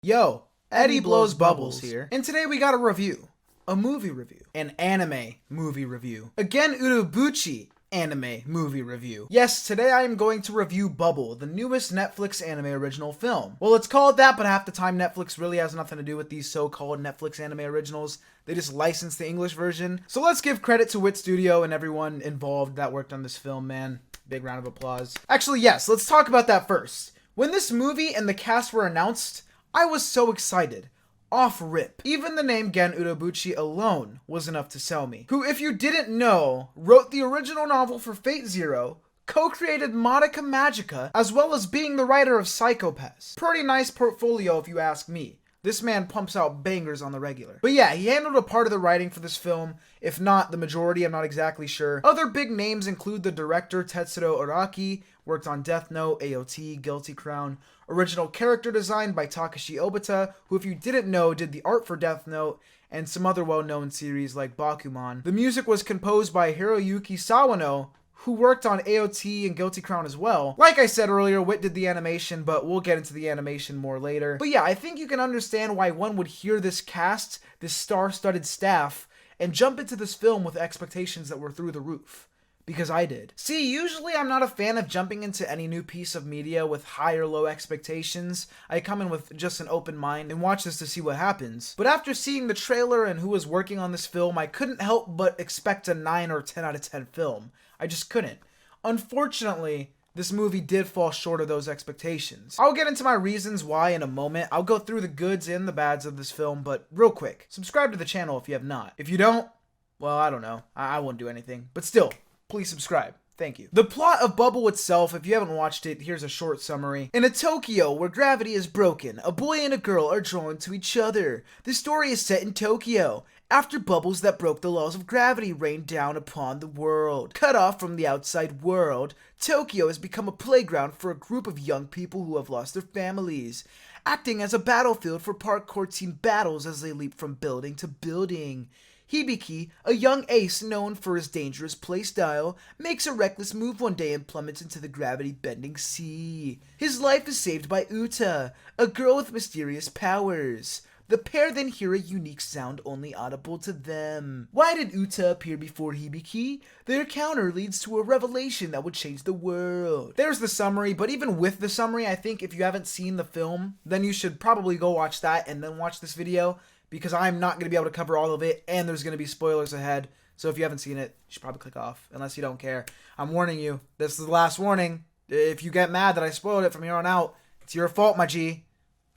Yo, Eddie Blows Bubbles here, and today we got a review. A movie review. An anime movie review. Again, Urobuchi anime movie review. Yes, today I am going to review Bubble, the newest Netflix anime original film. Well, it's called that, but half the time Netflix really has nothing to do with these so-called Netflix anime originals. They just license the English version. So let's give credit to Wit Studio and everyone involved that worked on this film, man. Big round of applause. Actually, yes, let's talk about that first. When this movie and the cast were announced, I was so excited. Off rip. Even the name Gen Urobuchi alone was enough to sell me. Who, if you didn't know, wrote the original novel for Fate Zero, co-created Madoka Magica, as well as being the writer of Psycho-Pass. Pretty nice portfolio if you ask me. This man pumps out bangers on the regular. But yeah, he handled a part of the writing for this film, if not the majority, I'm not exactly sure. Other big names include the director Tetsuro Araki, worked on Death Note, AOT, Guilty Crown, original character design by Takashi Obata, who if you didn't know did the art for Death Note, and some other well-known series like Bakuman. The music was composed by Hiroyuki Sawano, who worked on AOT and Guilty Crown as well. Like I said earlier, Wit did the animation, but we'll get into the animation more later. But yeah, I think you can understand why one would hear this cast, this star-studded staff, and jump into this film with expectations that were through the roof. Because I did. See, usually I'm not a fan of jumping into any new piece of media with high or low expectations. I come in with just an open mind and watch this to see what happens. But after seeing the trailer and who was working on this film, I couldn't help but expect a 9 or 10 out of 10 film. I just couldn't. Unfortunately, this movie did fall short of those expectations. I'll get into my reasons why in a moment. I'll go through the goods and the bads of this film, but real quick, subscribe to the channel if you have not. If you don't, well, I don't know. I won't do anything. But still, please subscribe. Thank you. The plot of Bubble itself, if you haven't watched it, here's a short summary. In a Tokyo where gravity is broken, a boy and a girl are drawn to each other. The story is set in Tokyo, after bubbles that broke the laws of gravity rained down upon the world. Cut off from the outside world, Tokyo has become a playground for a group of young people who have lost their families, acting as a battlefield for parkour team battles as they leap from building to building. Hibiki, a young ace known for his dangerous playstyle, makes a reckless move one day and plummets into the gravity-bending sea. His life is saved by Uta, a girl with mysterious powers. The pair then hear a unique sound only audible to them. Why did Uta appear before Hibiki? Their encounter leads to a revelation that would change the world. There's the summary, but even with the summary, I think if you haven't seen the film, then you should probably go watch that and then watch this video, because I'm not going to be able to cover all of it, and there's going to be spoilers ahead. So if you haven't seen it, you should probably click off, unless you don't care. I'm warning you. This is the last warning. If you get mad that I spoiled it from here on out, it's your fault, my G.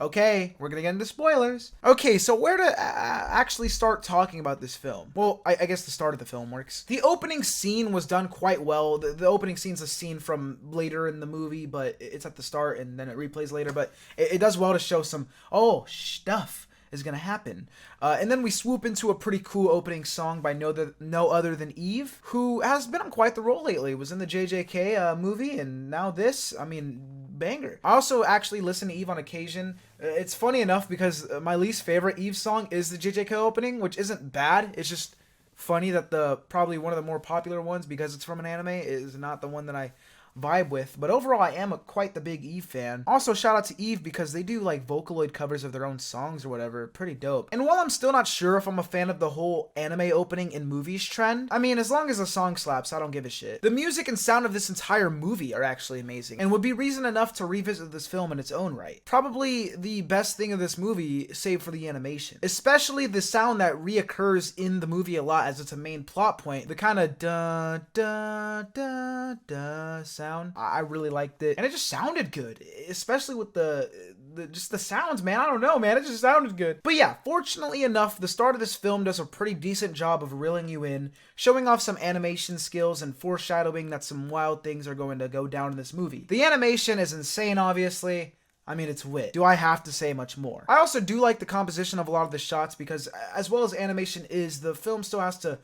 Okay, we're gonna get into spoilers. Okay, so where to actually start talking about this film? Well, I guess the start of the film works. The opening scene was done quite well. The opening scene's a scene from later in the movie, but it's at the start and then it replays later. But it does well to show some, oh, stuff is gonna happen. And then we swoop into a pretty cool opening song by no other than Eve, who has been on quite the roll lately. Was in the JJK movie, and now this, I mean, banger. I also actually listen to Eve on occasion. It's funny enough because my least favorite Eve song is the JJK opening, which isn't bad. It's just funny that probably one of the more popular ones, because it's from an anime, is not the one that I vibe with. But overall, I am quite the big Eve fan. Also, shout out to Eve because they do like Vocaloid covers of their own songs or whatever. Pretty dope. And while I'm still not sure if I'm a fan of the whole anime opening in movies trend, I mean, as long as the song slaps, I don't give a shit. The music and sound of this entire movie are actually amazing and would be reason enough to revisit this film in its own right. Probably the best thing of this movie, save for the animation. Especially the sound that reoccurs in the movie a lot as it's a main plot point. The kind of da da da da sound. I really liked it, and it just sounded good, especially with just the sounds, man. I don't know, man, it just sounded good. But yeah, fortunately enough, the start of this film does a pretty decent job of reeling you in, showing off some animation skills and foreshadowing that some wild things are going to go down in this movie. The animation is insane, obviously. I mean, it's Wit. Do I have to say much more? I also do like the composition of a lot of the shots, because as well as animation is, the film still has to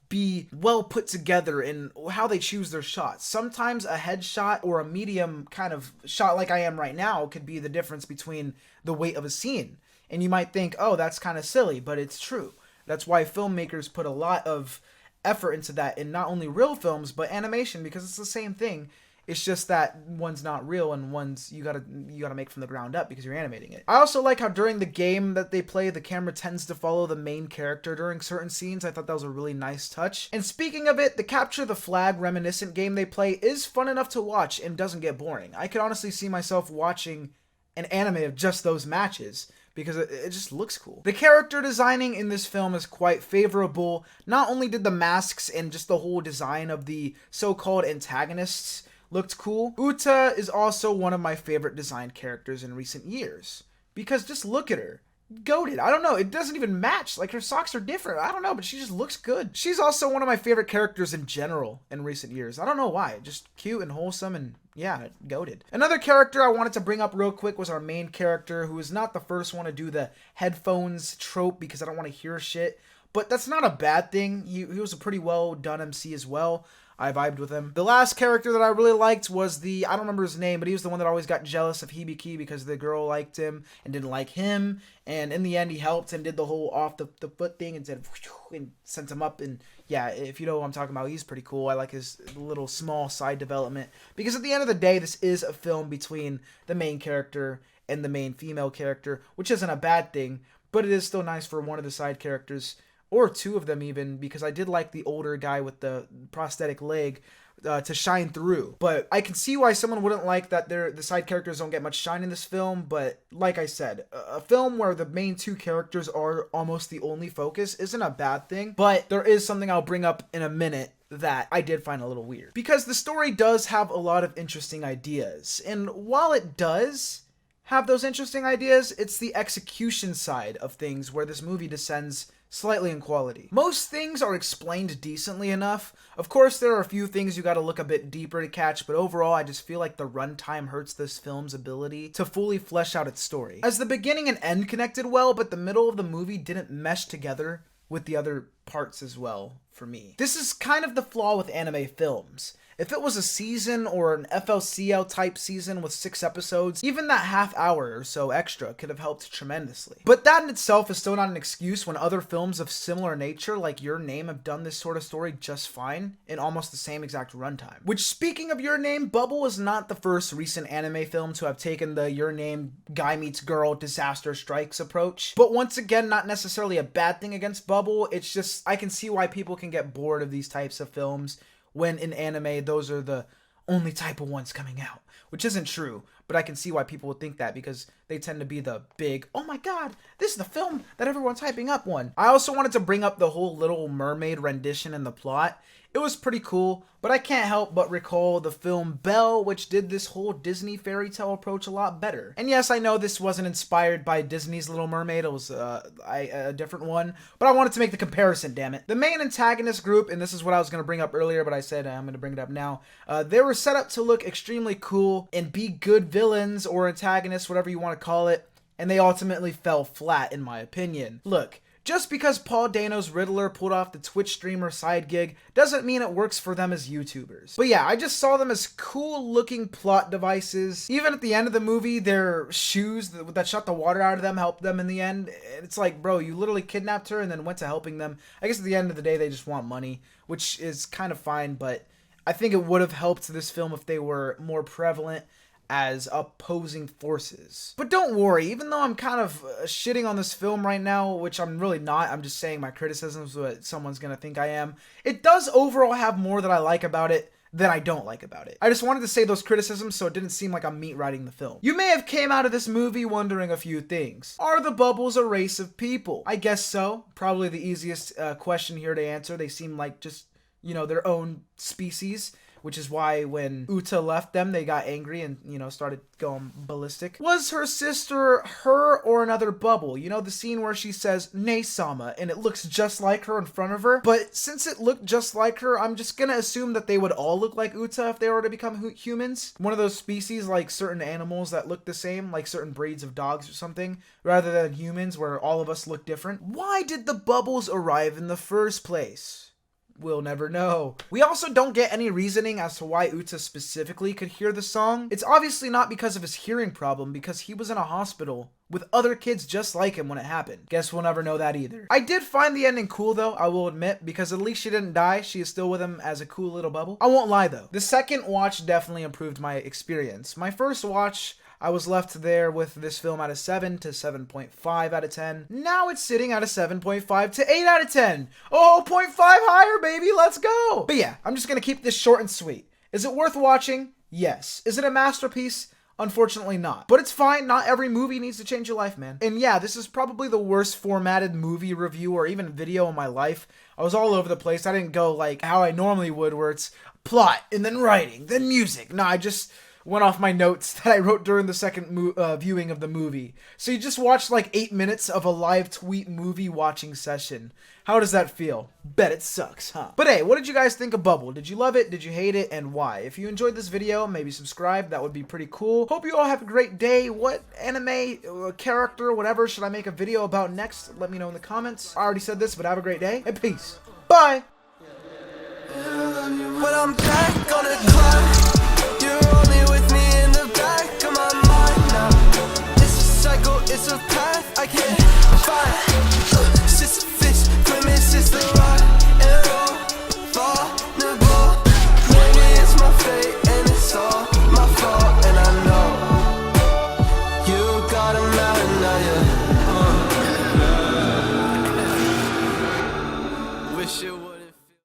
be well put together in how they choose their shots. Sometimes a headshot or a medium kind of shot like I am right now could be the difference between the weight of a scene. And you might think, oh, that's kind of silly, but it's true. That's why filmmakers put a lot of effort into that in not only real films, but animation, because it's the same thing. It's just that one's not real and one's you gotta make from the ground up because you're animating it. I also like how during the game that they play, the camera tends to follow the main character during certain scenes. I thought that was a really nice touch. And speaking of it, the Capture the Flag reminiscent game they play is fun enough to watch and doesn't get boring. I could honestly see myself watching an anime of just those matches, because it just looks cool. The character designing in this film is quite favorable. Not only did the masks and just the whole design of the so-called antagonists looked cool, Uta is also one of my favorite designed characters in recent years. Because just look at her. Goated. I don't know, it doesn't even match. Like, her socks are different. I don't know, but she just looks good. She's also one of my favorite characters in general in recent years. I don't know why. Just cute and wholesome and yeah, goated. Another character I wanted to bring up real quick was our main character, who is not the first one to do the headphones trope because I don't want to hear shit. But that's not a bad thing. He was a pretty well done MC as well. I vibed with him. The last character that I really liked was I don't remember his name, but he was the one that always got jealous of Hibiki because the girl liked him and didn't like him. And in the end, he helped and did the whole off the foot thing and said, and sent him up. And yeah, if you know what I'm talking about, he's pretty cool. I like his little small side development because at the end of the day, this is a film between the main character and the main female character, which isn't a bad thing, but it is still nice for one of the side characters, or two of them even, because I did like the older guy with the prosthetic leg to shine through. But I can see why someone wouldn't like that the side characters don't get much shine in this film. But like I said, a film where the main two characters are almost the only focus isn't a bad thing. But there is something I'll bring up in a minute that I did find a little weird. Because the story does have a lot of interesting ideas. And while it does have those interesting ideas, it's the execution side of things where this movie descends slightly in quality. Most things are explained decently enough. Of course, there are a few things you gotta look a bit deeper to catch, but overall, I just feel like the runtime hurts this film's ability to fully flesh out its story. As the beginning and end connected well, but the middle of the movie didn't mesh together with the other parts as well, for me. This is kind of the flaw with anime films. If it was a season or an FLCL type season with 6 episodes, even that half hour or so extra could have helped tremendously. But that in itself is still not an excuse when other films of similar nature like Your Name have done this sort of story just fine in almost the same exact runtime. Which, speaking of Your Name, Bubble is not the first recent anime film to have taken the Your Name guy meets girl disaster strikes approach. But once again, not necessarily a bad thing against Bubble, it's just I can see why people can get bored of these types of films when in anime, those are the only type of ones coming out. Which isn't true, but I can see why people would think that because they tend to be the big, oh my god, this is the film that everyone's hyping up one. I also wanted to bring up the whole Little Mermaid rendition in the plot. It was pretty cool, but I can't help but recall the film Belle, which did this whole Disney fairy tale approach a lot better. And yes, I know this wasn't inspired by Disney's Little Mermaid, it was a different one, but I wanted to make the comparison, damn it. The main antagonist group, and this is what I was going to bring up earlier, but I said I'm going to bring it up now, they were set up to look extremely cool and be good villains or antagonists, whatever you want to call it, and they ultimately fell flat in my opinion. Look, just because Paul Dano's Riddler pulled off the Twitch streamer side gig doesn't mean it works for them as YouTubers. But yeah, I just saw them as cool looking plot devices. Even at the end of the movie, their shoes that shot the water out of them helped them in the end. It's like, bro, you literally kidnapped her and then went to helping them. I guess at the end of the day, they just want money, which is kind of fine, but I think it would have helped this film if they were more prevalent as opposing forces. But don't worry, even though I'm kind of shitting on this film right now, which I'm really not, I'm just saying my criticisms what someone's gonna think I am, it does overall have more that I like about it than I don't like about it. I just wanted to say those criticisms so it didn't seem like I'm meat writing the film. You may have came out of this movie wondering a few things. Are the Bubbles a race of people? I guess so. Probably the easiest question here to answer. They seem like just, you know, their own species, which is why when Uta left them, they got angry and, you know, started going ballistic. Was her sister her or another Bubble? You know, the scene where she says, "Ne-sama," and it looks just like her in front of her? But since it looked just like her, I'm just gonna assume that they would all look like Uta if they were to become humans. One of those species like certain animals that look the same, like certain breeds of dogs or something, rather than humans where all of us look different. Why did the Bubbles arrive in the first place? We'll never know. We also don't get any reasoning as to why Uta specifically could hear the song. It's obviously not because of his hearing problem, because he was in a hospital with other kids just like him when it happened. Guess we'll never know that either. I did find the ending cool though, I will admit, because at least she didn't die. She is still with him as a cool little bubble. I won't lie though. The second watch definitely improved my experience. My first watch, I was left there with this film at a 7 to 7.5 out of 10. Now it's sitting at a 7.5 to 8 out of 10. Oh, 0.5 higher, baby. Let's go. But yeah, I'm just going to keep this short and sweet. Is it worth watching? Yes. Is it a masterpiece? Unfortunately not. But it's fine. Not every movie needs to change your life, man. And yeah, this is probably the worst formatted movie review or even video in my life. I was all over the place. I didn't go like how I normally would, where it's plot and then writing, then music. No, I just went off my notes that I wrote during the second viewing of the movie. So you just watched like 8 minutes of a live tweet movie watching session. How does that feel? Bet it sucks, huh? But hey, what did you guys think of Bubble? Did you love it? Did you hate it? And why? If you enjoyed this video, maybe subscribe. That would be pretty cool. Hope you all have a great day. What anime, character, whatever should I make a video about next? Let me know in the comments. I already said this, but have a great day and peace. Bye! When I'm back on the clock, you're only with me in the back of my mind now. It's a cycle, it's a path, I can't